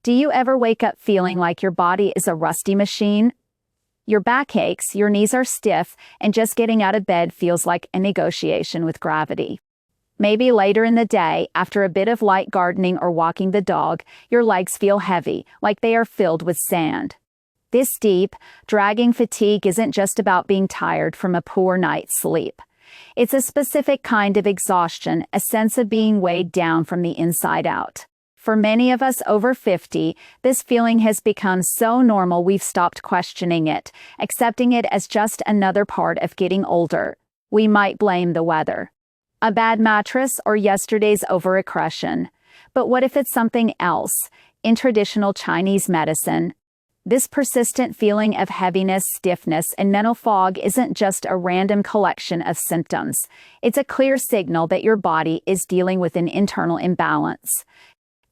Do you ever wake up feeling like your body is a rusty machine? Your back aches, your knees are stiff, and just getting out of bed feels like a negotiation with gravity. Maybe later in the day, after a bit of light gardening or walking the dog, your legs feel heavy, like they are filled with sand. This deep, dragging fatigue isn't just about being tired from a poor night's sleep. It's a specific kind of exhaustion, a sense of being weighed down from the inside out. For many of us over 50, this feeling has become so normal we've stopped questioning it, accepting it as just another part of getting older. We might blame the weather, a bad mattress, or yesterday's overaggression. But what if it's something else? In traditional Chinese medicine, this persistent feeling of heaviness, stiffness, and mental fog isn't just a random collection of symptoms. It's a clear signal that your body is dealing with an internal imbalance.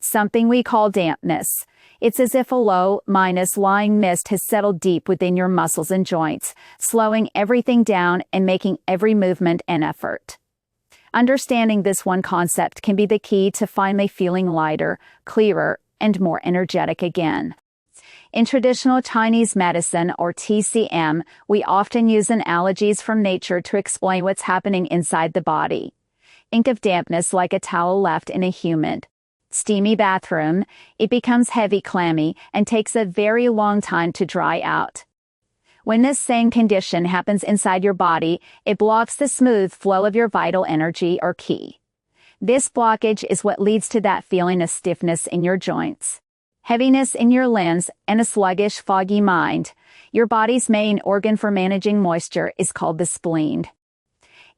Something we call dampness. It's as if a low, lying mist has settled deep within your muscles and joints, slowing everything down and making every movement an effort. Understanding this one concept can be the key to finally feeling lighter, clearer, and more energetic again. In traditional Chinese medicine, or TCM, we often use analogies from nature to explain what's happening inside the body. Think of dampness like a towel left in a humid, steamy bathroom. It becomes heavy, clammy, and takes a very long time to dry out. When this same condition happens inside your body, it blocks the smooth flow of your vital energy or qi. This blockage is what leads to that feeling of stiffness in your joints, heaviness in your limbs, and a sluggish, foggy mind. Your body's main organ for managing moisture is called the spleen.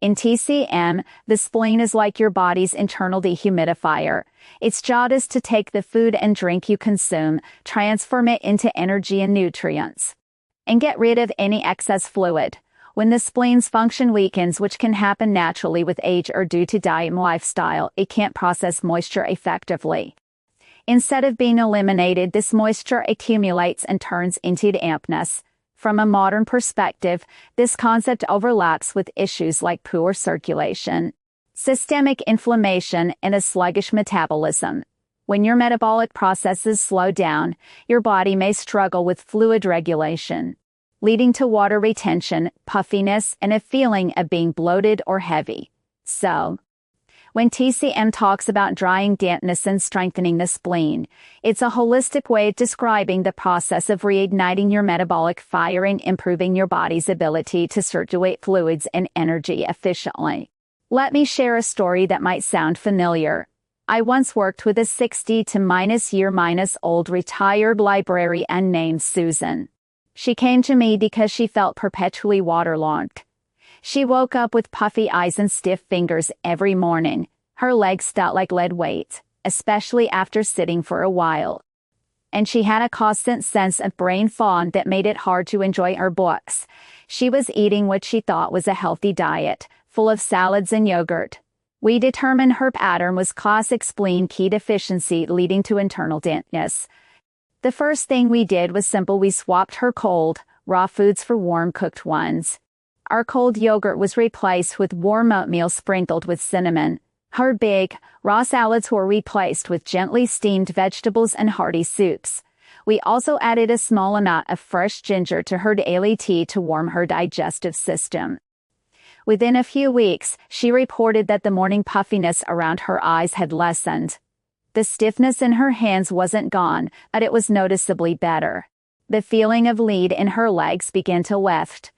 In TCM, the spleen is like your body's internal dehumidifier. Its job is to take the food and drink you consume, transform it into energy and nutrients, and get rid of any excess fluid. When the spleen's function weakens, which can happen naturally with age or due to diet and lifestyle, it can't process moisture effectively. Instead of being eliminated, this moisture accumulates and turns into dampness. From a modern perspective, this concept overlaps with issues like poor circulation, systemic inflammation, and a sluggish metabolism. When your metabolic processes slow down, your body may struggle with fluid regulation, leading to water retention, puffiness, and a feeling of being bloated or heavy. So, when TCM talks about drying dampness and strengthening the spleen, it's a holistic way of describing the process of reigniting your metabolic fire and improving your body's ability to circulate fluids and energy efficiently. Let me share a story that might sound familiar. I once worked with a 60-year-old retired librarian named Susan. She came to me because she felt perpetually waterlogged. She woke up with puffy eyes and stiff fingers every morning. Her legs felt like lead weight, especially after sitting for a while. And she had a constant sense of brain fog that made it hard to enjoy her books. She was eating what she thought was a healthy diet, full of salads and yogurt. We determined her pattern was classic spleen qi deficiency leading to internal dampness. The first thing we did was simple. We swapped her cold, raw foods for warm cooked ones. Our cold yogurt was replaced with warm oatmeal sprinkled with cinnamon. Her big, raw salads were replaced with gently steamed vegetables and hearty soups. We also added a small amount of fresh ginger to her daily tea to warm her digestive system. Within a few weeks, she reported that the morning puffiness around her eyes had lessened. The stiffness in her hands wasn't gone, but it was noticeably better. The feeling of lead in her legs began to lift.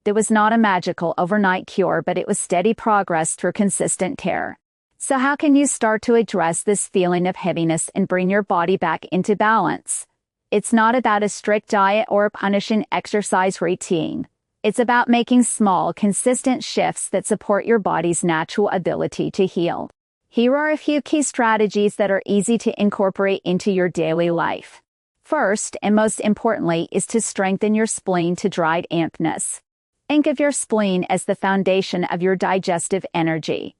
It was not a magical overnight cure, but it was steady progress through consistent care. So how can you start to address this feeling of heaviness and bring your body back into balance? It's not about a strict diet or a punishing exercise routine. It's about making small, consistent shifts that support your body's natural ability to heal. Here are a few key strategies that are easy to incorporate into your daily life. First, and most importantly, is to strengthen your spleen to dry dampness. Think of your spleen as the foundation of your digestive energy.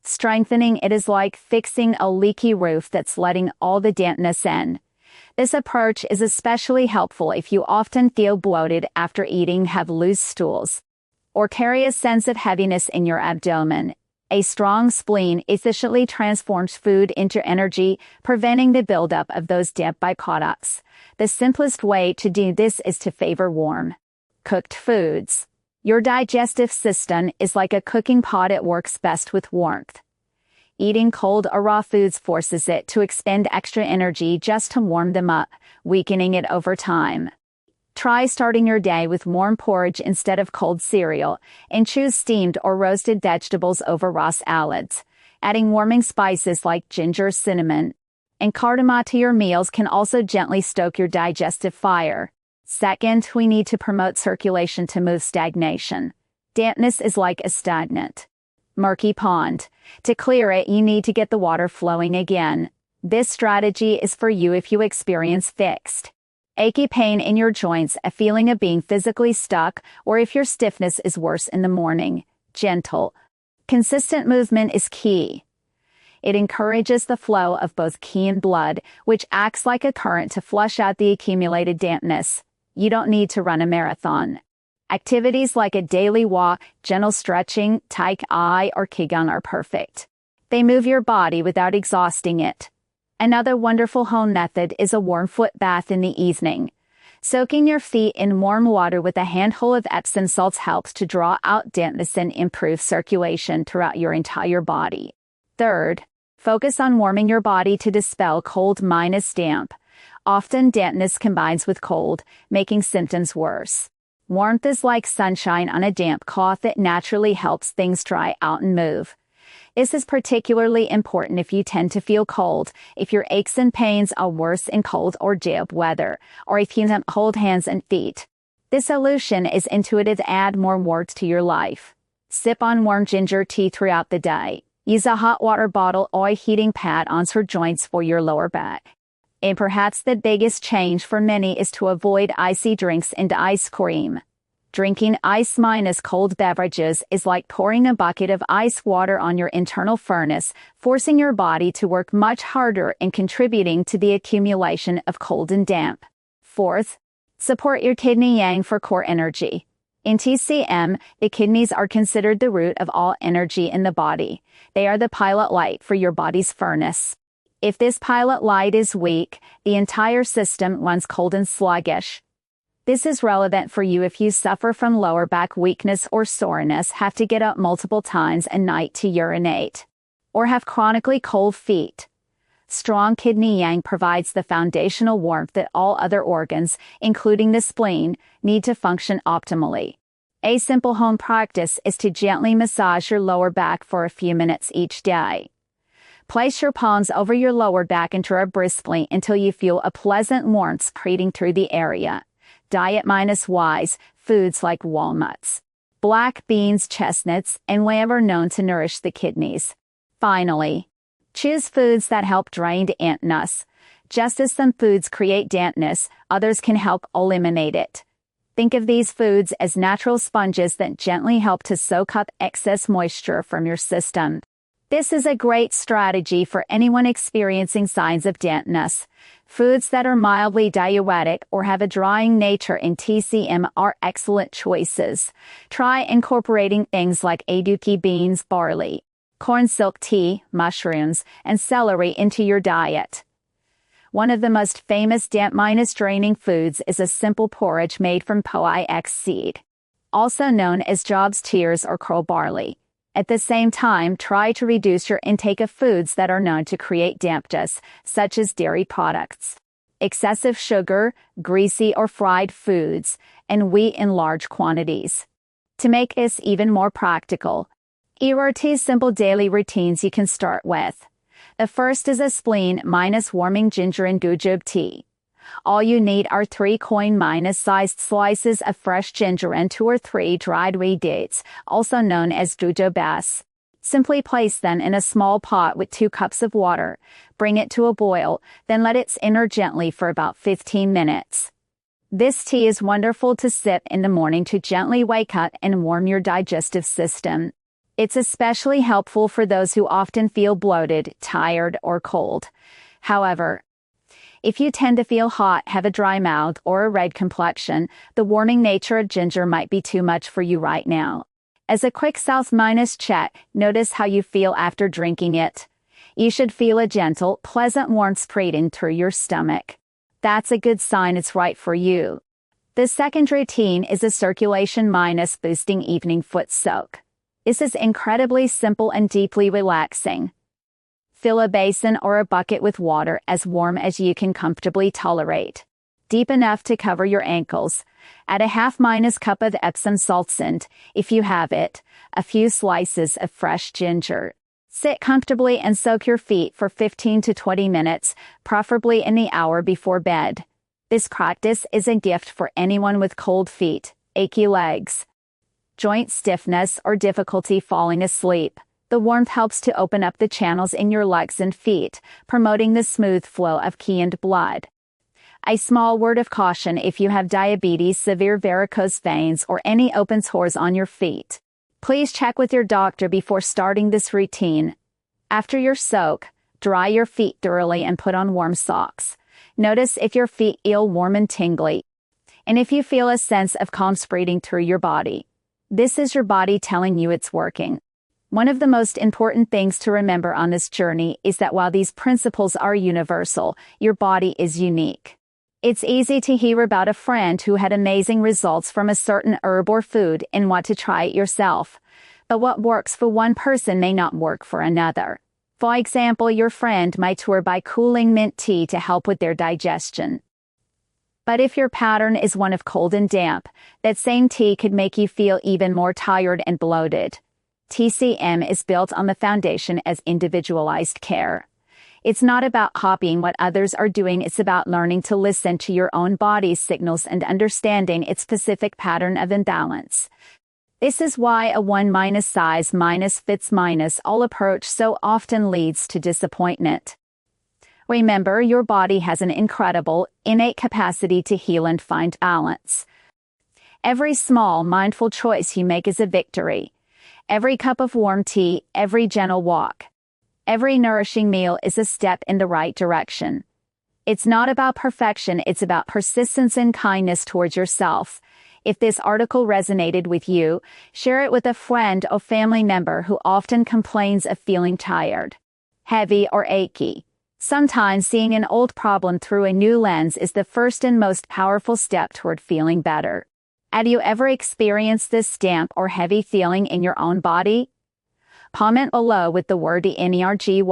Strengthening it is like fixing a leaky roof that's letting all the dampness in. This approach is especially helpful if you often feel bloated after eating, have loose stools, or carry a sense of heaviness in your abdomen. A strong spleen efficiently transforms food into energy, preventing the buildup of those damp byproducts. The simplest way to do this is to favor warm, cooked foods. Your digestive system is like a cooking pot. It works best with warmth. Eating cold or raw foods forces it to expend extra energy just to warm them up, weakening it over time. Try starting your day with warm porridge instead of cold cereal, and choose steamed or roasted vegetables over raw salads. Adding warming spices like ginger, cinnamon, and cardamom to your meals can also gently stoke your digestive fire. Second, we need to promote circulation to move stagnation. Dampness is like a stagnant, murky pond. To clear it, you need to get the water flowing again. This strategy is for you if you experience fixed, achy pain in your joints, a feeling of being physically stuck, or if your stiffness is worse in the morning. Gentle, consistent movement is key. It encourages the flow of both qi and blood, which acts like a current to flush out the accumulated dampness. You don't need to run a marathon. Activities like a daily walk, gentle stretching, Tai Chi, or He Geng are perfect. They move your body without exhausting it. Another wonderful home method is a warm foot bath in the evening. Soaking your feet in warm water with a handful of Epsom salts helps to draw out dampness and improve circulation throughout your entire body. Third, focus on warming your body to dispel cold minus damp. Often dampness combines with cold, making symptoms worse. Warmth is like sunshine on a damp cloth. It naturally helps things dry out and move. This is particularly important if you tend to feel cold, if your aches and pains are worse in cold or damp weather, or if you have cold hands and feet. This solution is intuitive. Add more warmth to your life. Sip on warm ginger tea throughout the day. Use a hot water bottle or a heating pad on your joints for your lower back. And perhaps the biggest change for many is to avoid icy drinks and ice cream. Drinking ice minus cold beverages is like pouring a bucket of ice water on your internal furnace, forcing your body to work much harder and contributing to the accumulation of cold and damp. Fourth, support your kidney yang for core energy. In TCM, the kidneys are considered the root of all energy in the body. They are the pilot light for your body's furnace. If this pilot light is weak, the entire system runs cold and sluggish. This is relevant for you if you suffer from lower back weakness or soreness, have to get up multiple times a night to urinate, or have chronically cold feet. Strong kidney yang provides the foundational warmth that all other organs, including the spleen, need to function optimally. A simple home practice is to gently massage your lower back for a few minutes each day. Place your palms over your lower back and draw briskly until you feel a pleasant warmth spreading through the area. Diet minus wise, foods like walnuts, black beans, chestnuts, and whey are known to nourish the kidneys. Finally, choose foods that help drain dampness. Just as some foods create dampness, others can help eliminate it. Think of these foods as natural sponges that gently help to soak up excess moisture from your system. This is a great strategy for anyone experiencing signs of dampness. Foods that are mildly diuretic or have a drying nature in TCM are excellent choices. Try incorporating things like aduki beans, barley, corn silk tea, mushrooms, and celery into your diet. One of the most famous damp-draining foods is a simple porridge made from POIX seed, also known as Job's tears or curl barley. At the same time, try to reduce your intake of foods that are known to create dampness, such as dairy products, excessive sugar, greasy or fried foods, and wheat in large quantities. To make this even more practical, here are 2 simple daily routines you can start with. The first is a spleen minus warming ginger and gujube tea. All you need are 3 coin-sized slices of fresh ginger and 2 or 3 dried wheat dates, also known as jujubes. Simply place them in a small pot with 2 cups of water. Bring it to a boil, then let it simmer gently for about 15 minutes. This tea is wonderful to sip in the morning to gently wake up and warm your digestive system. It's especially helpful for those who often feel bloated, tired, or cold. However, if you tend to feel hot, have a dry mouth, or a red complexion, the warming nature of ginger might be too much for you right now. As a quick self-minus check, notice how you feel after drinking it. You should feel a gentle, pleasant warmth spreading through your stomach. That's a good sign it's right for you. The second routine is a circulation minus boosting evening foot soak. This is incredibly simple and deeply relaxing. Fill a basin or a bucket with water as warm as you can comfortably tolerate. Deep enough to cover your ankles. Add a half- cup of Epsom salt scent, if you have it, a few slices of fresh ginger. Sit comfortably and soak your feet for 15 to 20 minutes, preferably in the hour before bed. This practice is a gift for anyone with cold feet, achy legs, joint stiffness, or difficulty falling asleep. The warmth helps to open up the channels in your legs and feet, promoting the smooth flow of qi and blood. A small word of caution if you have diabetes, severe varicose veins, or any open sores on your feet. Please check with your doctor before starting this routine. After your soak, dry your feet thoroughly and put on warm socks. Notice if your feet feel warm and tingly, and if you feel a sense of calm spreading through your body. This is your body telling you it's working. One of the most important things to remember on this journey is that while these principles are universal, your body is unique. It's easy to hear about a friend who had amazing results from a certain herb or food and want to try it yourself. But what works for one person may not work for another. For example, your friend might swear by cooling mint tea to help with their digestion. But if your pattern is one of cold and damp, that same tea could make you feel even more tired and bloated. TCM is built on the foundation as individualized care. It's not about copying what others are doing, it's about learning to listen to your own body's signals and understanding its specific pattern of imbalance. This is why a one-size-fits-all approach so often leads to disappointment. Remember, your body has an incredible, innate capacity to heal and find balance. Every small, mindful choice you make is a victory. Every cup of warm tea, every gentle walk, every nourishing meal is a step in the right direction. It's not about perfection, it's about persistence and kindness towards yourself. If this article resonated with you, share it with a friend or family member who often complains of feeling tired, heavy, or achy. Sometimes seeing an old problem through a new lens is the first and most powerful step toward feeling better. Have you ever experienced this damp or heavy feeling in your own body? Comment below with the word ENERGY,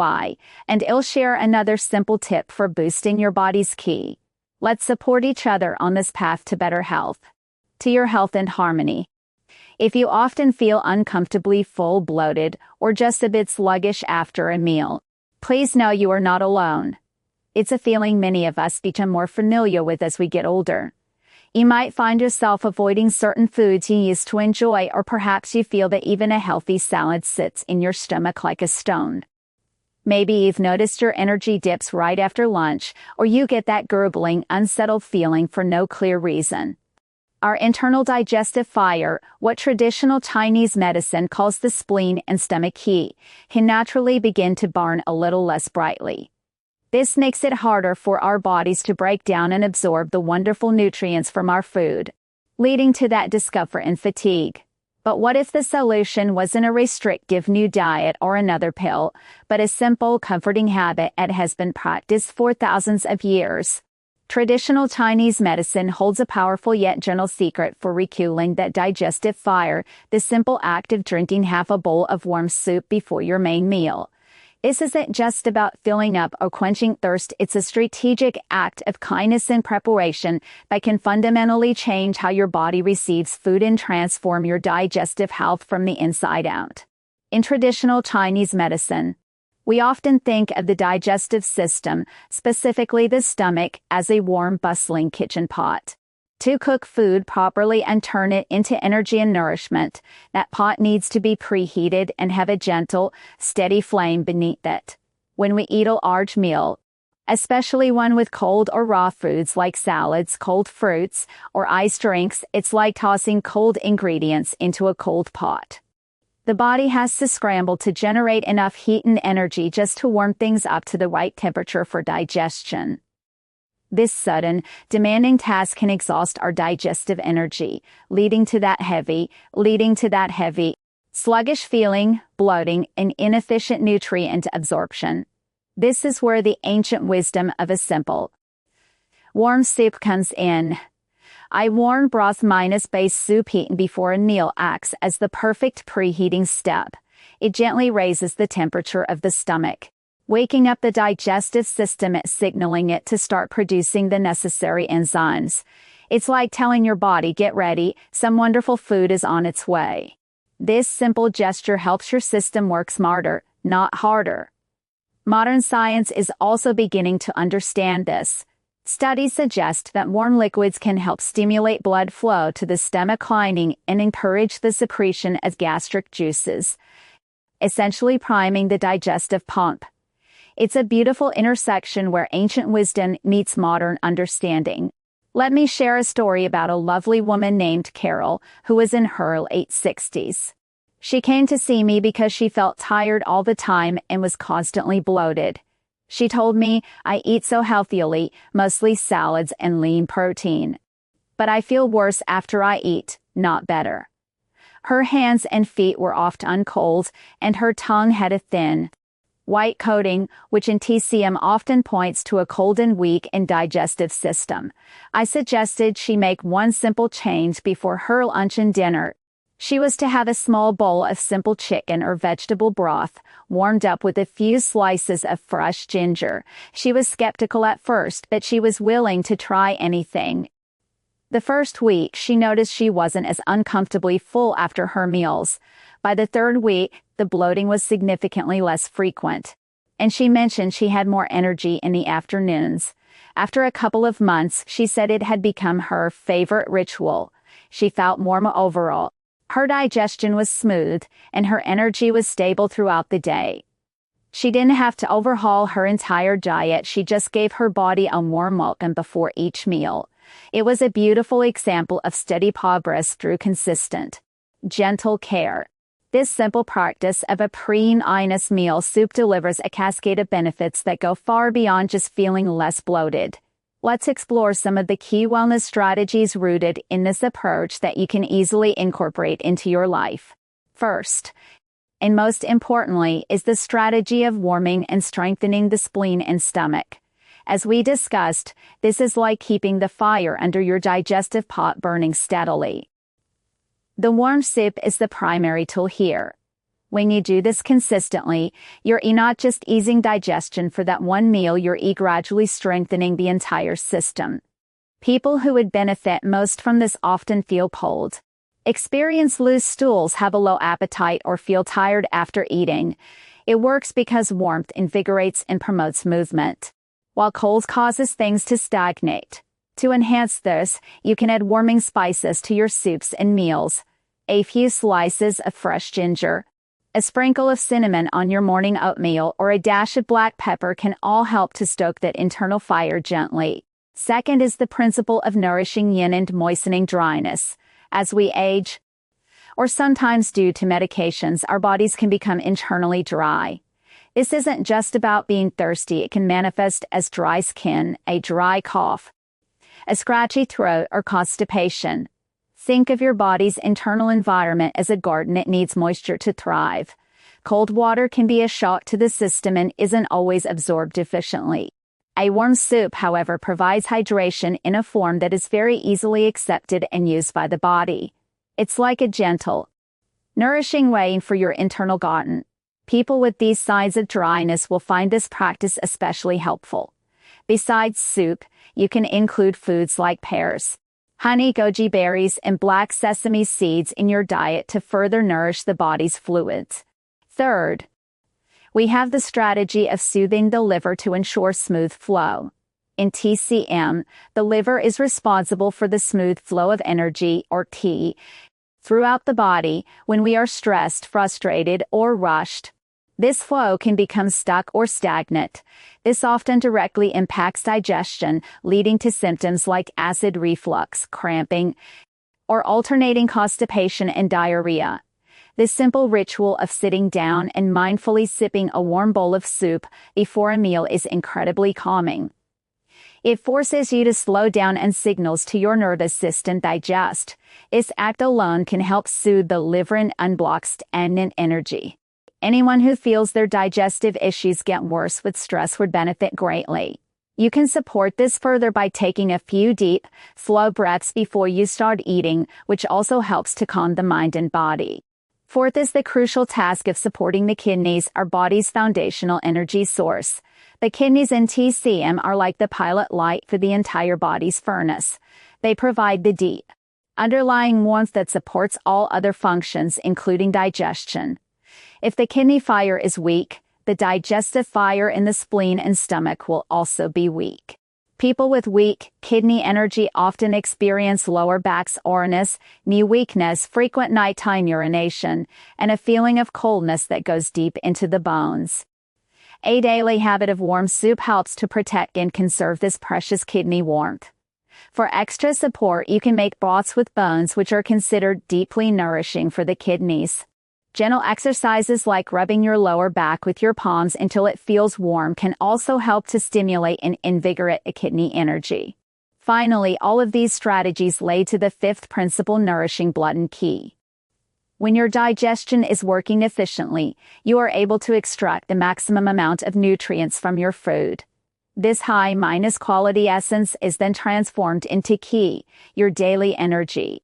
and I'll share another simple tip for boosting your body's qi. Let's support each other on this path to better health. To your health and harmony. If you often feel uncomfortably full, bloated, or just a bit sluggish after a meal, please know you are not alone. It's a feeling many of us become more familiar with as we get older. You might find yourself avoiding certain foods you used to enjoy, or perhaps you feel that even a healthy salad sits in your stomach like a stone. Maybe you've noticed your energy dips right after lunch, or you get that gurgling, unsettled feeling for no clear reason. Our internal digestive fire, what traditional Chinese medicine calls the spleen and stomach qi, can naturally begin to burn a little less brightly. This makes it harder for our bodies to break down and absorb the wonderful nutrients from our food, leading to that discomfort and fatigue. But what if the solution wasn't a restrictive new diet or another pill, but a simple, comforting habit that has been practiced for thousands of years? Traditional Chinese medicine holds a powerful yet gentle secret for rekindling that digestive fire, the simple act of drinking half a bowl of warm soup before your main meal. This isn't just about filling up or quenching thirst, it's a strategic act of kindness and preparation that can fundamentally change how your body receives food and transform your digestive health from the inside out. In traditional Chinese medicine, we often think of the digestive system, specifically the stomach, as a warm, bustling kitchen pot. To cook food properly and turn it into energy and nourishment, that pot needs to be preheated and have a gentle, steady flame beneath it. When we eat a large meal, especially one with cold or raw foods like salads, cold fruits, or iced drinks, it's like tossing cold ingredients into a cold pot. The body has to scramble to generate enough heat and energy just to warm things up to the right temperature for digestion. This sudden, demanding task can exhaust our digestive energy, leading to that heavy, sluggish feeling, bloating, and inefficient nutrient absorption. This is where the ancient wisdom of a simple, warm soup comes in. A warm broth-based soup eaten before a meal acts as the perfect preheating step. It gently raises the temperature of the stomach, waking up the digestive system and signaling it to start producing the necessary enzymes. It's like telling your body, get ready, some wonderful food is on its way. This simple gesture helps your system work smarter, not harder. Modern science is also beginning to understand this. Studies suggest that warm liquids can help stimulate blood flow to the stomach lining and encourage the secretion of gastric juices, essentially priming the digestive pump. It's a beautiful intersection where ancient wisdom meets modern understanding. Let me share a story about a lovely woman named Carol who was in her late 60s. She came to see me because she felt tired all the time and was constantly bloated. She told me, I eat so healthily, mostly salads and lean protein. But I feel worse after I eat, not better. Her hands and feet were often cold, and her tongue had a thin, white coating, which in TCM often points to a cold and weak and digestive system. I suggested she make one simple change before her lunch and dinner. She was to have a small bowl of simple chicken or vegetable broth, warmed up with a few slices of fresh ginger. She was skeptical at first, but she was willing to try anything. The first week, she noticed she wasn't as uncomfortably full after her meals. By the third week, the bloating was significantly less frequent, and she mentioned she had more energy in the afternoons. After a couple of months, she said it had become her favorite ritual. She felt more overall. Her digestion was smooth, and her energy was stable throughout the day. She didn't have to overhaul her entire diet, she just gave her body a warm welcome before each meal. It was a beautiful example of steady progress through consistent, gentle care. This simple practice of a pre-honest meal soup delivers a cascade of benefits that go far beyond just feeling less bloated. Let's explore some of the key wellness strategies rooted in this approach that you can easily incorporate into your life. First, and most importantly, is the strategy of warming and strengthening the spleen and stomach. As we discussed, this is like keeping the fire under your digestive pot burning steadily. The warm soup is the primary tool here. When you do this consistently, you're not just easing digestion for that one meal, you're gradually strengthening the entire system. People who would benefit most from this often feel pulled, experience loose stools, have a low appetite, or feel tired after eating. It works because warmth invigorates and promotes movement, while cold causes things to stagnate. To enhance this, you can add warming spices to your soups and meals. A few slices of fresh ginger, a sprinkle of cinnamon on your morning oatmeal, or a dash of black pepper can all help to stoke that internal fire gently. Second is the principle of nourishing yin and moistening dryness. As we age, or sometimes due to medications, our bodies can become internally dry. This isn't just about being thirsty, it can manifest as dry skin, a dry cough, a scratchy throat, or constipation. Think of your body's internal environment as a garden. It needs moisture to thrive. Cold water can be a shock to the system and isn't always absorbed efficiently. A warm soup, however, provides hydration in a form that is very easily accepted and used by the body. It's like a gentle, nourishing way for your internal garden. People with these signs of dryness will find this practice especially helpful. Besides soup, you can include foods like pears, honey, goji berries, and black sesame seeds in your diet to further nourish the body's fluids. Third, we have the strategy of soothing the liver to ensure smooth flow. In TCM, the liver is responsible for the smooth flow of energy, or Qi, throughout the body. When we are stressed, frustrated, or rushed, this flow can become stuck or stagnant. This often directly impacts digestion, leading to symptoms like acid reflux, cramping, or alternating constipation and diarrhea. This simple ritual of sitting down and mindfully sipping a warm bowl of soup before a meal is incredibly calming. It forces you to slow down and signals to your nervous system digest. Its act alone can help soothe the liver and unblock stagnant energy. Anyone who feels their digestive issues get worse with stress would benefit greatly. You can support this further by taking a few deep, slow breaths before you start eating, which also helps to calm the mind and body. Fourth is the crucial task of supporting the kidneys, our body's foundational energy source. The kidneys and TCM are like the pilot light for the entire body's furnace. They provide the deep, underlying warmth that supports all other functions, including digestion. If the kidney fire is weak, the digestive fire in the spleen and stomach will also be weak. People with weak kidney energy often experience lower back soreness, knee weakness, frequent nighttime urination, and a feeling of coldness that goes deep into the bones. A daily habit of warm soup helps to protect and conserve this precious kidney warmth. For extra support, you can make broths with bones, which are considered deeply nourishing for the kidneys. Gentle exercises like rubbing your lower back with your palms until it feels warm can also help to stimulate and invigorate a kidney energy. Finally, all of these strategies lead to the fifth principle: nourishing blood and key. When your digestion is working efficiently, you are able to extract the maximum amount of nutrients from your food. This high-minus quality essence is then transformed into ki, your daily energy,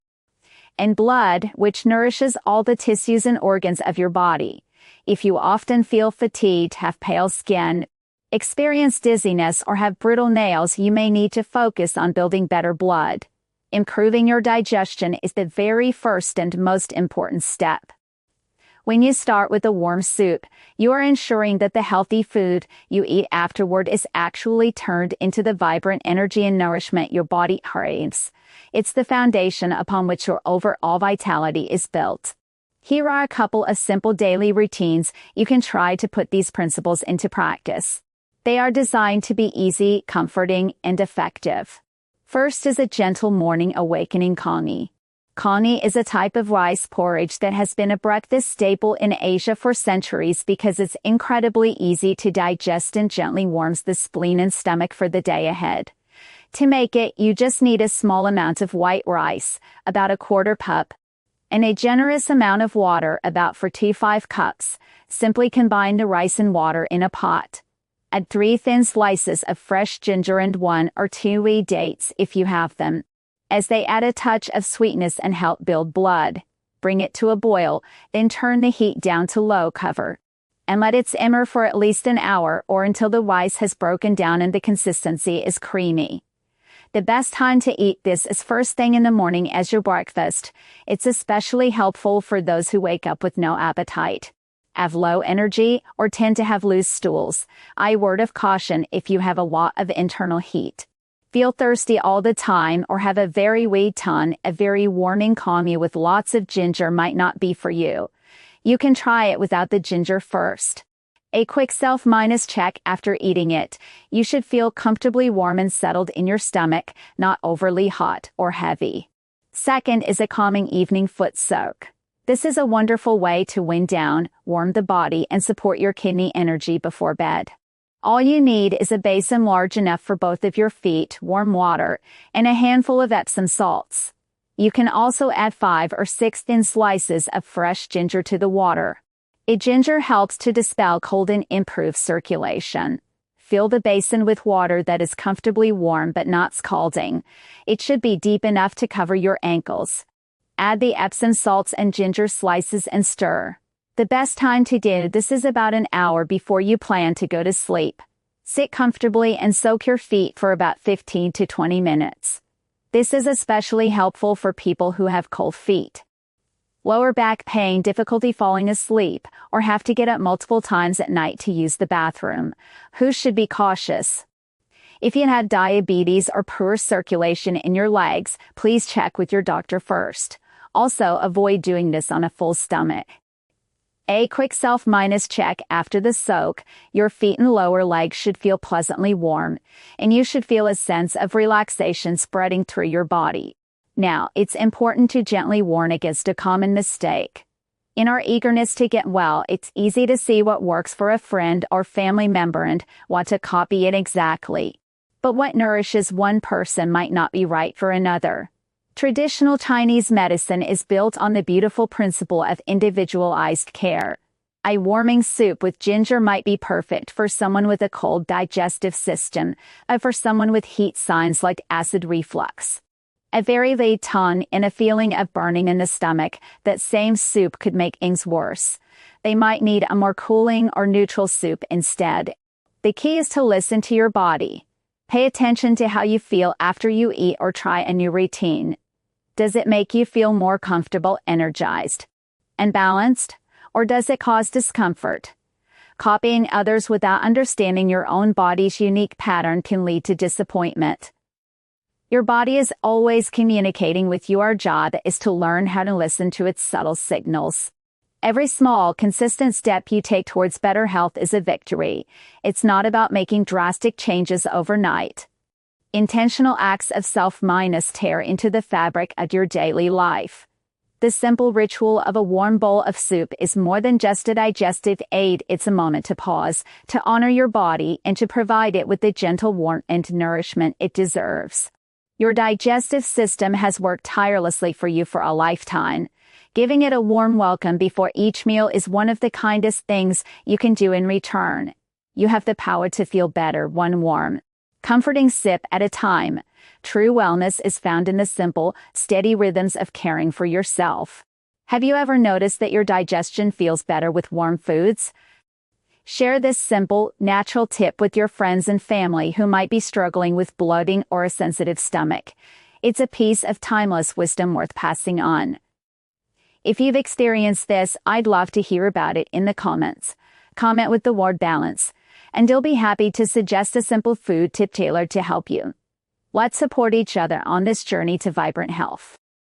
and blood, which nourishes all the tissues and organs of your body. If you often feel fatigued, have pale skin, experience dizziness, or have brittle nails, you may need to focus on building better blood. Improving your digestion is the very first and most important step. When you start with a warm soup, you are ensuring that the healthy food you eat afterward is actually turned into the vibrant energy and nourishment your body craves. It's the foundation upon which your overall vitality is built. Here are a couple of simple daily routines you can try to put these principles into practice. They are designed to be easy, comforting, and effective. First is a gentle morning awakening congee. Congee is a type of rice porridge that has been a breakfast staple in Asia for centuries because it's incredibly easy to digest and gently warms the spleen and stomach for the day ahead. To make it, you just need a small amount of white rice, about a quarter cup, and a generous amount of water, about 4 to 5 cups. Simply combine the rice and water in a pot. Add 3 thin slices of fresh ginger and 1 or 2 wee dates if you have them, as they add a touch of sweetness and help build blood. Bring it to a boil, then turn the heat down to low cover, and let it simmer for at least an hour or until the rice has broken down and the consistency is creamy. The best time to eat this is first thing in the morning as your breakfast. It's especially helpful for those who wake up with no appetite, have low energy, or tend to have loose stools. A word of caution: if you have a lot of internal heat, feel thirsty all the time, or have a very weak tongue, a very warming congee with lots of ginger might not be for you. You can try it without the ginger first. A quick self-check after eating it: you should feel comfortably warm and settled in your stomach, not overly hot or heavy. Second is a calming evening foot soak. This is a wonderful way to wind down, warm the body, and support your kidney energy before bed. All you need is a basin large enough for both of your feet, warm water, and a handful of Epsom salts. You can also add 5 or 6 thin slices of fresh ginger to the water. Ginger helps to dispel cold and improve circulation. Fill the basin with water that is comfortably warm but not scalding. It should be deep enough to cover your ankles. Add the Epsom salts and ginger slices and stir. The best time to do this is about an hour before you plan to go to sleep. Sit comfortably and soak your feet for about 15 to 20 minutes. This is especially helpful for people who have cold feet, lower back pain, difficulty falling asleep, or have to get up multiple times at night to use the bathroom. Who should be cautious? If you have diabetes or poor circulation in your legs, please check with your doctor first. Also, avoid doing this on a full stomach. A quick self-check after the soak: your feet and lower legs should feel pleasantly warm, and you should feel a sense of relaxation spreading through your body. Now, it's important to gently warn against a common mistake. In our eagerness to get well, it's easy to see what works for a friend or family member and want to copy it exactly. But what nourishes one person might not be right for another. Traditional Chinese medicine is built on the beautiful principle of individualized care. A warming soup with ginger might be perfect for someone with a cold digestive system, or for someone with heat signs like acid reflux. A very late tone and a feeling of burning in the stomach, that same soup could make things worse. They might need a more cooling or neutral soup instead. The key is to listen to your body. Pay attention to how you feel after you eat or try a new routine. Does it make you feel more comfortable, energized, and balanced? Or does it cause discomfort? Copying others without understanding your own body's unique pattern can lead to disappointment. Your body is always communicating with you. Our job is to learn how to listen to its subtle signals. Every small, consistent step you take towards better health is a victory. It's not about making drastic changes overnight. Intentional acts of self-kindness tear into the fabric of your daily life. The simple ritual of a warm bowl of soup is more than just a digestive aid. It's a moment to pause, to honor your body, and to provide it with the gentle warmth and nourishment it deserves. Your digestive system has worked tirelessly for you for a lifetime. Giving it a warm welcome before each meal is one of the kindest things you can do in return. You have the power to feel better, one warm, comforting sip at a time. True wellness is found in the simple, steady rhythms of caring for yourself. Have you ever noticed that your digestion feels better with warm foods? Share this simple, natural tip with your friends and family who might be struggling with bloating or a sensitive stomach. It's a piece of timeless wisdom worth passing on. If you've experienced this, I'd love to hear about it in the comments. Comment with the word balance, and I'll be happy to suggest a simple food tip tailored to help you. Let's support each other on this journey to vibrant health.